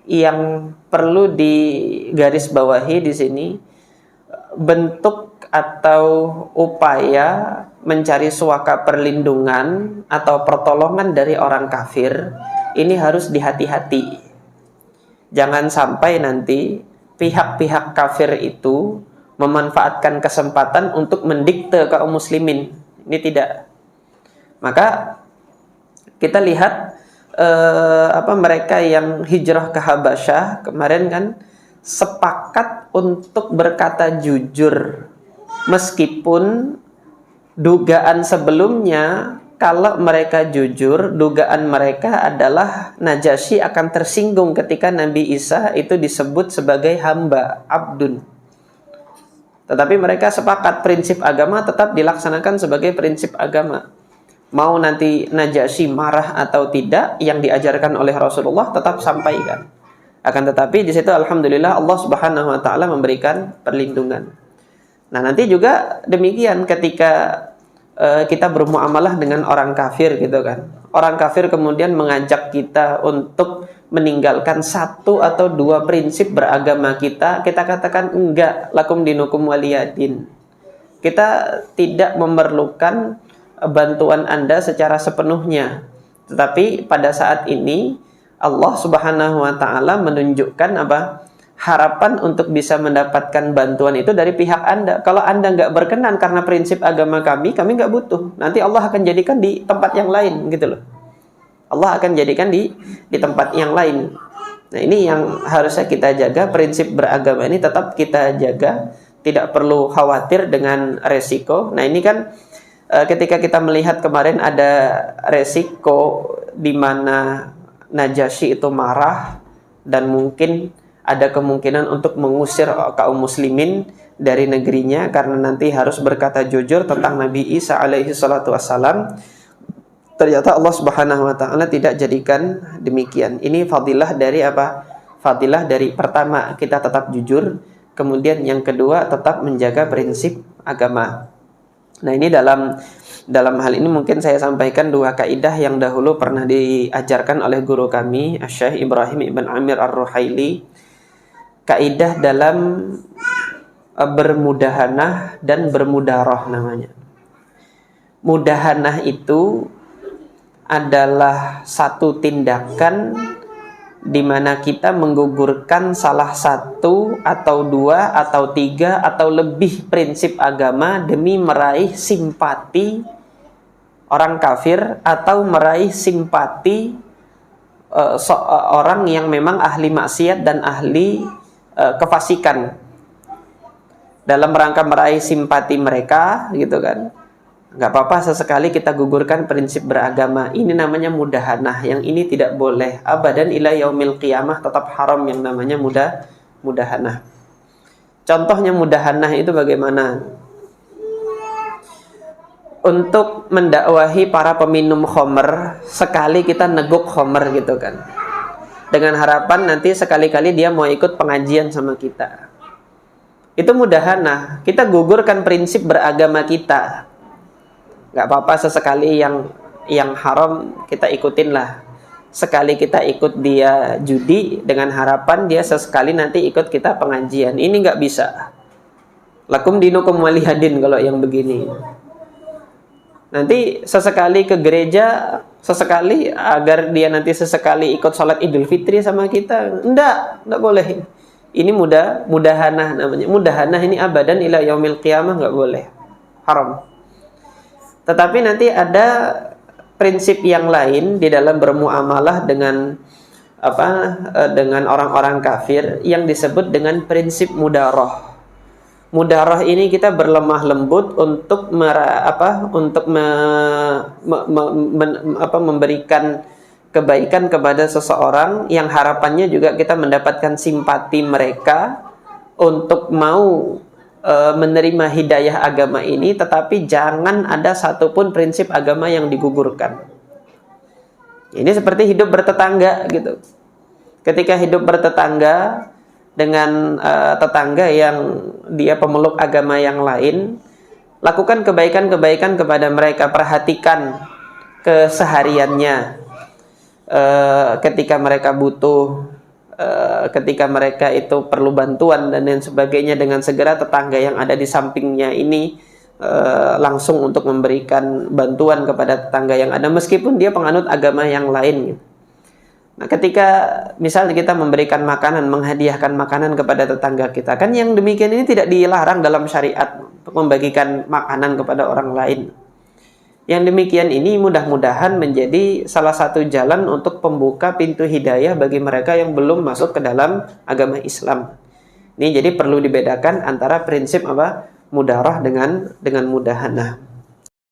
yang perlu digarisbawahi di sini, bentuk atau upaya mencari suaka perlindungan atau pertolongan dari orang kafir ini harus dihati-hati. Jangan sampai nanti pihak-pihak kafir itu memanfaatkan kesempatan untuk mendikte kaum muslimin. Ini tidak. Maka kita lihat mereka yang hijrah ke Habasyah kemarin kan sepakat untuk berkata jujur, meskipun dugaan sebelumnya kalau mereka jujur, dugaan mereka adalah Najasyi akan tersinggung ketika Nabi Isa itu disebut sebagai hamba, abdun. Tetapi mereka sepakat prinsip agama tetap dilaksanakan sebagai prinsip agama. Mau nanti Najasyi marah atau tidak, yang diajarkan oleh Rasulullah tetap sampaikan. Akan tetapi di situ alhamdulillah Allah Subhanahu wa taala memberikan perlindungan. Nah, nanti juga demikian ketika kita bermuamalah dengan orang kafir gitu kan. Orang kafir kemudian mengajak kita untuk meninggalkan satu atau dua prinsip beragama kita katakan enggak, lakum dinukum waliyadin. Kita tidak memerlukan bantuan Anda secara sepenuhnya. Tetapi pada saat ini Allah Subhanahu wa taala menunjukkan harapan untuk bisa mendapatkan bantuan itu dari pihak Anda. Kalau Anda nggak berkenan karena prinsip agama kami nggak butuh. Nanti Allah akan jadikan di tempat yang lain gitu loh. Allah akan jadikan di tempat yang lain. Nah, ini yang harusnya kita jaga, prinsip beragama ini tetap kita jaga, tidak perlu khawatir dengan resiko. Nah, ini kan ketika kita melihat kemarin ada resiko di mana Najasyi itu marah dan mungkin ada kemungkinan untuk mengusir kaum muslimin dari negerinya karena nanti harus berkata jujur tentang Nabi Isa alaihi salatu wassalam. Ternyata Allah Subhanahu wa taala tidak jadikan demikian. Ini fadilah dari Fadilah dari pertama, kita tetap jujur, kemudian yang kedua tetap menjaga prinsip agama. Nah, ini dalam hal ini mungkin saya sampaikan dua kaidah yang dahulu pernah diajarkan oleh guru kami, Syekh Ibrahim Ibn Amir Ar-Ruhaili. Kaidah dalam bermudahanah dan bermudaroh namanya. Mudahanah itu adalah satu tindakan di mana kita menggugurkan salah satu atau dua atau tiga atau lebih prinsip agama demi meraih simpati orang kafir atau meraih simpati orang yang memang ahli maksiat dan ahli kefasikan. Dalam rangka meraih simpati mereka gitu kan, nggak apa-apa sesekali kita gugurkan prinsip beragama. Ini namanya mudahanah. Yang ini tidak boleh abadan ila yaumil qiyamah, tetap haram yang namanya mudahanah. Contohnya mudahanah itu bagaimana? Untuk mendakwahi para peminum khamr, sekali kita neguk khamr gitu kan, dengan harapan nanti sekali-kali dia mau ikut pengajian sama kita. Itu mudahanah. Kita gugurkan prinsip beragama kita. Gak apa-apa sesekali yang haram kita ikutin lah. Sekali kita ikut dia judi dengan harapan dia sesekali nanti ikut kita pengajian. Ini gak bisa. Lakum dinukum waliyadin kalau yang begini. Nanti sesekali ke gereja, sesekali agar dia nanti sesekali ikut sholat Idul Fitri sama kita. Enggak boleh. Ini mudahanah namanya. Mudahanah ini abadan ila yaumil qiyamah, gak boleh. Haram. Tetapi nanti ada prinsip yang lain di dalam bermuamalah dengan dengan orang-orang kafir yang disebut dengan prinsip mudaroh. Mudaroh ini kita berlemah lembut untuk memberikan kebaikan kepada seseorang yang harapannya juga kita mendapatkan simpati mereka untuk mau menerima hidayah agama ini, tetapi jangan ada satupun prinsip agama yang digugurkan. Ini seperti hidup bertetangga gitu. Ketika hidup bertetangga dengan tetangga yang dia pemeluk agama yang lain, lakukan kebaikan-kebaikan kepada mereka, perhatikan kesehariannya. Ketika mereka butuh ketika mereka itu perlu bantuan dan lain sebagainya, dengan segera tetangga yang ada di sampingnya ini langsung untuk memberikan bantuan kepada tetangga yang ada meskipun dia penganut agama yang lain gitu. Nah, ketika misalnya kita memberikan makanan, menghadiahkan makanan kepada tetangga kita, kan yang demikian ini tidak dilarang dalam syariat untuk membagikan makanan kepada orang lain. Yang demikian ini mudah-mudahan menjadi salah satu jalan untuk pembuka pintu hidayah bagi mereka yang belum masuk ke dalam agama Islam. Ini jadi perlu dibedakan antara prinsip mudarah dengan mudahanah.